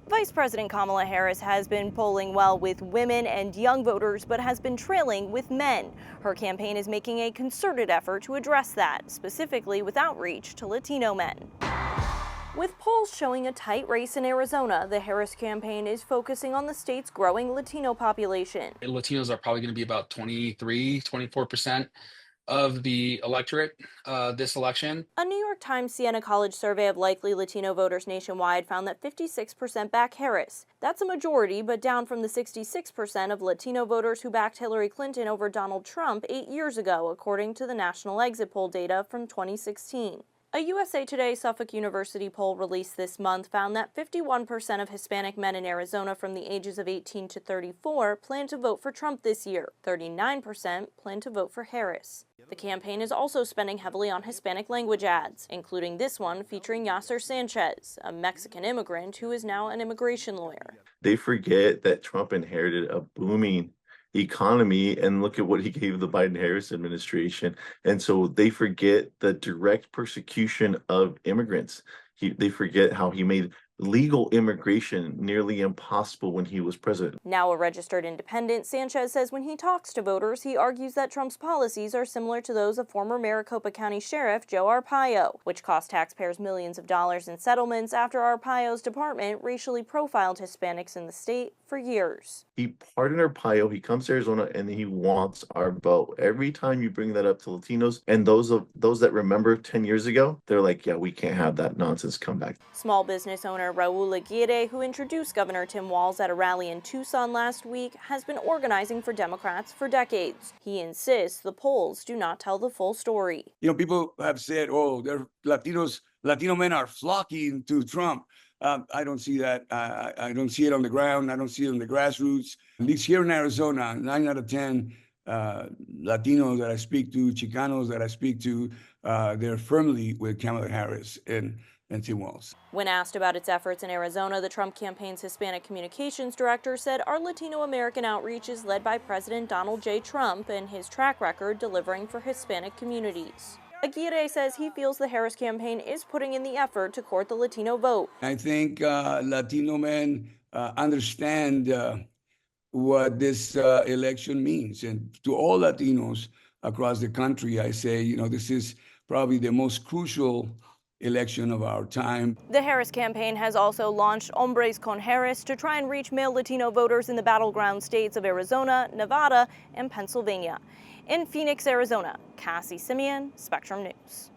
Vice President Kamala Harris has been polling well with women and young voters, but has been trailing with men. Her campaign is making a concerted effort to address that, specifically with outreach to Latino men. With polls showing a tight race in Arizona, the Harris campaign is focusing on the state's growing Latino population. Latinos are probably going to be about 24% of the electorate this election. A New York Times Siena College survey of likely Latino voters nationwide found that 56% back Harris. That's a majority, but down from the 66% of Latino voters who backed Hillary Clinton over Donald Trump 8 years ago, according to the National Exit Poll data from 2016. A USA Today Suffolk University poll released this month found that 51% of Hispanic men in Arizona from the ages of 18 to 34 plan to vote for Trump this year. 39% plan to vote for Harris. The campaign is also spending heavily on Hispanic language ads, including this one featuring Yasser Sanchez, a Mexican immigrant who is now an immigration lawyer. They forget that Trump inherited a booming economy, and look at what he gave the Biden-Harris administration. And so they forget the direct persecution of immigrants. They forget how he made legal immigration nearly impossible when he was president. Now a registered independent, Sanchez says when he talks to voters, he argues that Trump's policies are similar to those of former Maricopa County Sheriff Joe Arpaio, which cost taxpayers millions of dollars in settlements after Arpaio's department racially profiled Hispanics in the state for years. He pardoned Arpaio, he comes to Arizona, and he wants our vote. Every time you bring that up to Latinos and those that remember 10 years ago, they're like, yeah, we can't have that nonsense come back. Small business owner Raul Aguirre, who introduced Governor Tim Walz at a rally in Tucson last week, has been organizing for Democrats for decades. He insists the polls do not tell the full story. People have said, oh, Latino men are flocking to Trump. I don't see that. I don't see it on the ground. I don't see it on the grassroots. At least here in Arizona, 9 out of 10 Latinos that I speak to, Chicanos that I speak to, they're firmly with Kamala Harris and Tim Walz. When asked about its efforts in Arizona, the Trump campaign's Hispanic communications director said our Latino American outreach is led by President Donald J. Trump and his track record delivering for Hispanic communities. Aguirre says he feels the Harris campaign is putting in the effort to court the Latino vote. I think Latino men understand what this election means. And to all Latinos across the country, I say, this is probably the most crucial election of our time. The Harris campaign has also launched Hombres con Harris to try and reach male Latino voters in the battleground states of Arizona, Nevada, and Pennsylvania. In Phoenix, Arizona, Cassie Simeon, Spectrum News.